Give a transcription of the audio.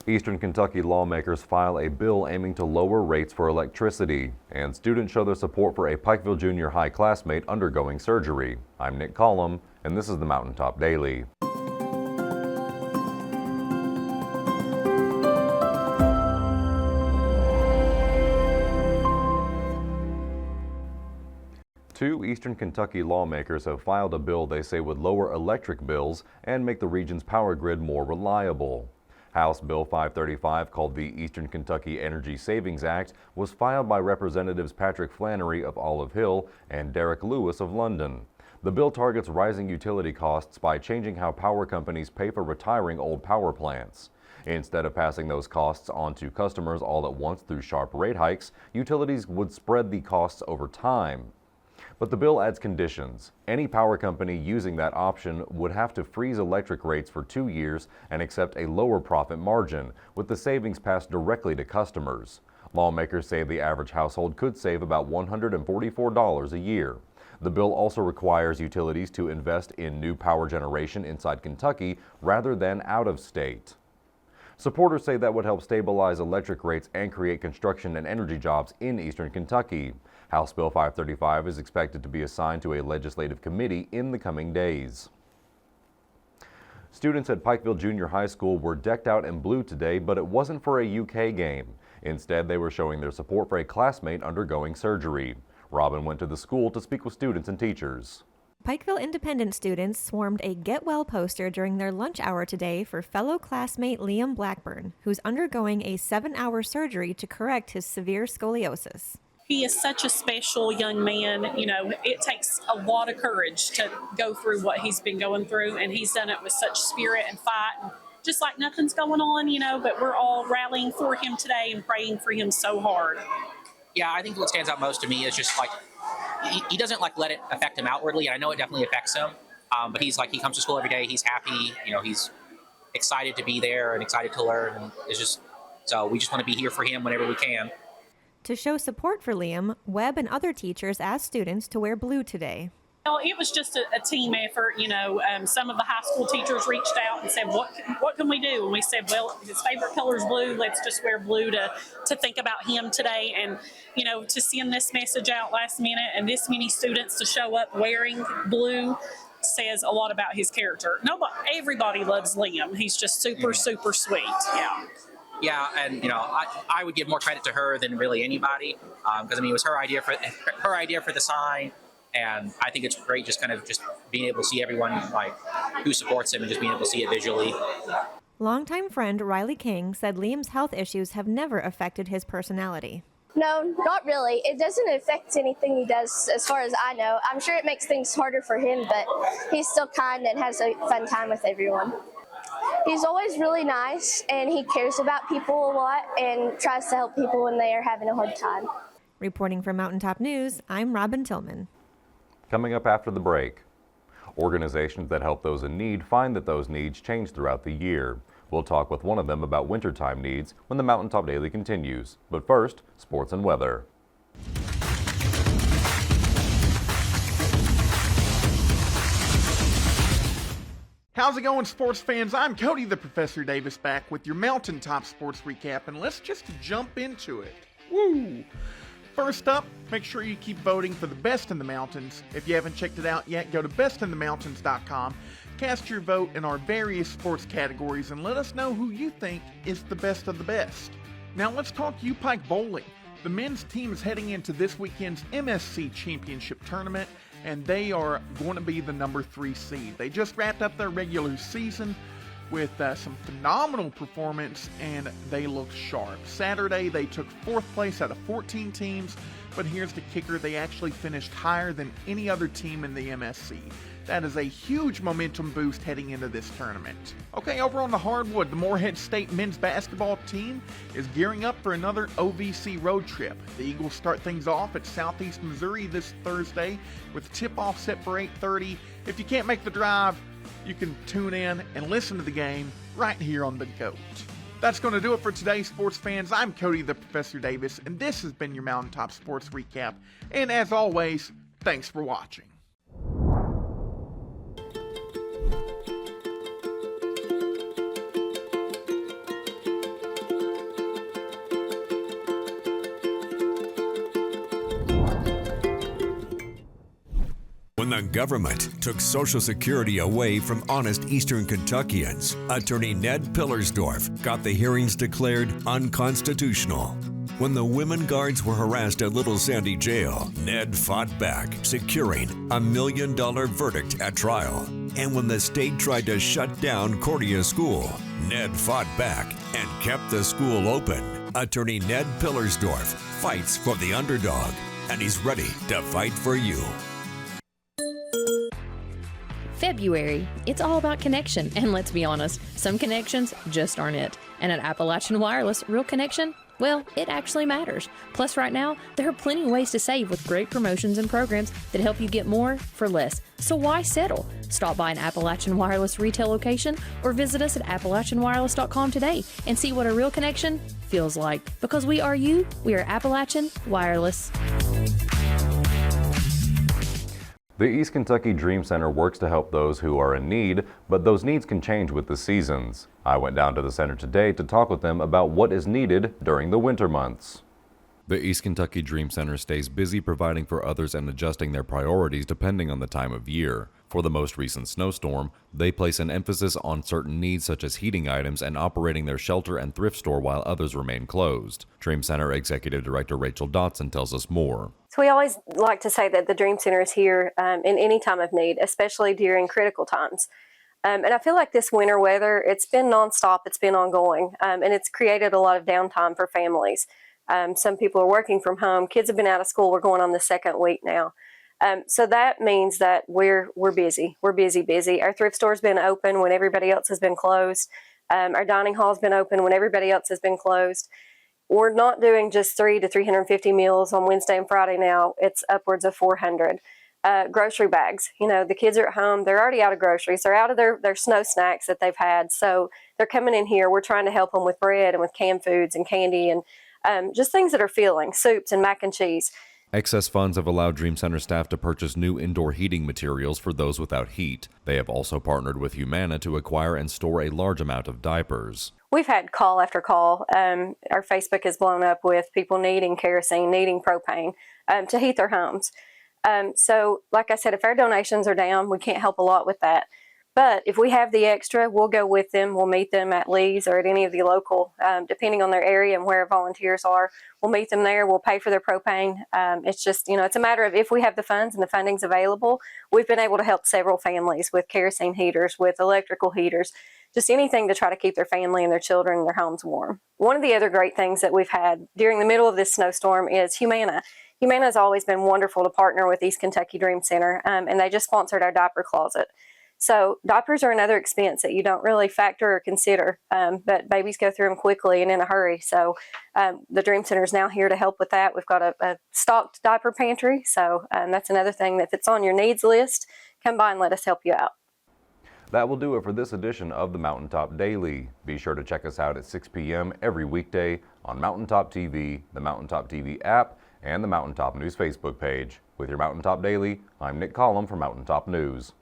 Eastern Kentucky lawmakers file a bill aiming to lower rates for electricity, and students show their support for a Pikeville Jr high classmate undergoing surgery. I'm Nick Collum, and this is the Mountaintop Daily. Two Eastern Kentucky lawmakers have filed a bill they say would lower electric bills and make the region's power grid more reliable. House Bill 535, called the Eastern Kentucky Energy Savings Act, was filed by Representatives Patrick Flannery of Olive Hill and Derek Lewis of London. The bill targets rising utility costs by changing how power companies pay for retiring old power plants. Instead of passing those costs on to customers all at once through sharp rate hikes, utilities would spread the costs over time. But the bill adds conditions. Any power company using that option would have to freeze electric rates for 2 years and accept a lower profit margin, with the savings passed directly to customers. Lawmakers say the average household could save about $144 a year. The bill also requires utilities to invest in new power generation inside Kentucky rather than out of state. Supporters say that would help stabilize electric rates and create construction and energy jobs in Eastern Kentucky. House Bill 535 is expected to be assigned to a legislative committee in the coming days. Students at Pikeville Jr High School were decked out in blue today, but it wasn't for a UK game. Instead, they were showing their support for a classmate undergoing surgery. Robin went to the school to speak with students and teachers. Pikeville Independent students swarmed a Get Well poster during their lunch hour today for fellow classmate Liam Blackburn, who's undergoing a 7-hour surgery to correct his severe scoliosis. He is such a special young man. You know, it takes a lot of courage to go through what he's been going through, and he's done it with such spirit and fight, and just like nothing's going on, you know, but we're all rallying for him today and praying for him so hard. Yeah, I think what stands out most to me is just like he doesn't like let it affect him outwardly, and I know it definitely affects him, but he's like, he comes to school every day, he's happy, you know, he's excited to be there and excited to learn, and it's just, so we just want to be here for him whenever we can. To show support for Liam, Webb and other teachers asked students to wear blue today. Well, it was just a team effort. You know, some of the high school teachers reached out and said, what can we do? And we said, well, his favorite color is blue. Let's just wear blue to think about him today. And, you know, to send this message out last minute and this many students to show up wearing blue says a lot about his character. Everybody loves Liam. He's just super, super sweet. Yeah. Yeah, and you know, I would give more credit to her than really anybody, because I mean, it was her idea for the sign, and I think it's great just kind of just being able to see everyone like who supports him and just being able to see it visually. Longtime friend Riley King said Liam's health issues have never affected his personality. No, not really. It doesn't affect anything he does as far as I know. I'm sure it makes things harder for him, but he's still kind and has a fun time with everyone. He's always really nice, and he cares about people a lot and tries to help people when they are having a hard time. Reporting for Mountaintop News, I'm Robin Tillman. Coming up after the break, organizations that help those in need find that those needs change throughout the year. We'll talk with one of them about wintertime needs when the Mountaintop Daily continues. But first, sports and weather. How's it going, sports fans? I'm Cody the Professor Davis back with your Mountaintop Sports Recap, and let's just jump into it. Woo! First up, make sure you keep voting for the best in the mountains. If you haven't checked it out yet, go to bestinthemountains.com, cast your vote in our various sports categories, and let us know who you think is the best of the best. Now let's talk U-Pike bowling. The men's team is heading into this weekend's MSC Championship Tournament, and they are going to be the number 3 seed. They just wrapped up their regular season with some phenomenal performance, and they look sharp. Saturday, they took 4th place out of 14 teams, but here's the kicker. They actually finished higher than any other team in the MSC. That is a huge momentum boost heading into this tournament. Okay, over on the hardwood, the Morehead State men's basketball team is gearing up for another OVC road trip. The Eagles start things off at Southeast Missouri this Thursday with tip-off set for 8:30. If you can't make the drive, you can tune in and listen to the game right here on The GOAT. That's going to do it for today, sports fans. I'm Cody the Professor Davis, and this has been your Mountaintop Sports Recap. And as always, thanks for watching. When the government took Social Security away from honest Eastern Kentuckians, Attorney Ned Pillersdorf got the hearings declared unconstitutional. When the women guards were harassed at Little Sandy Jail, Ned fought back, securing a $1 million verdict at trial. And when the state tried to shut down Cordia School, Ned fought back and kept the school open. Attorney Ned Pillersdorf fights for the underdog, and he's ready to fight for you. February, it's all about connection, and let's be honest, some connections just aren't it. And at Appalachian Wireless, real connection, well, it actually matters. Plus, right now, there are plenty of ways to save with great promotions and programs that help you get more for less. So why settle? Stop by an Appalachian Wireless retail location or visit us at AppalachianWireless.com today and see what a real connection feels like. Because we are you, we are Appalachian Wireless. The East Kentucky Dream Center works to help those who are in need, but those needs can change with the seasons. I went down to the center today to talk with them about what is needed during the winter months. The East Kentucky Dream Center stays busy providing for others and adjusting their priorities depending on the time of year. For the most recent snowstorm, they place an emphasis on certain needs such as heating items and operating their shelter and thrift store while others remain closed. Dream Center Executive Director Rachel Dotson tells us more. So we always like to say that the Dream Center is here in any time of need, especially during critical times. And I feel like this winter weather, it's been nonstop, it's been ongoing, and it's created a lot of downtime for families. Some people are working from home. Kids have been out of school. We're going on the second week now. So that means that we're busy. We're busy. Our thrift store's been open when everybody else has been closed. Our dining hall's been open when everybody else has been closed. We're not doing just 300 to 350 meals on Wednesday and Friday now. It's upwards of 400. Grocery bags. You know, the kids are at home. They're already out of groceries. They're out of their snow snacks that they've had. So they're coming in here. We're trying to help them with bread and with canned foods and candy and just things that are filling, soups and mac and cheese. Excess funds have allowed Dream Center staff to purchase new indoor heating materials for those without heat. They have also partnered with Humana to acquire and store a large amount of diapers. We've had call after call. Our Facebook is blown up with people needing kerosene, needing propane to heat their homes. So like I said, if our donations are down, we can't help a lot with that. But if we have the extra, we'll go with them. We'll meet them at Lee's or at any of the local, depending on their area and where volunteers are. We'll meet them there. We'll pay for their propane. It's just, it's a matter of if we have the funds and the funding's available. We've been able to help several families with kerosene heaters, with electrical heaters, just anything to try to keep their family and their children and their homes warm. One of the other great things that we've had during the middle of this snowstorm is Humana. Humana has always been wonderful to partner with East Kentucky Dream Center, and they just sponsored our diaper closet. So diapers are another expense that you don't really factor or consider, but babies go through them quickly and in a hurry. So the Dream Center is now here to help with that. We've got a stocked diaper pantry. So that's another thing that if it's on your needs list, come by and let us help you out. That will do it for this edition of the Mountaintop Daily. Be sure to check us out at 6 p.m. every weekday on Mountaintop TV, the Mountaintop TV app, and the Mountaintop News Facebook page. With your Mountaintop Daily, I'm Nick Collum from Mountaintop News.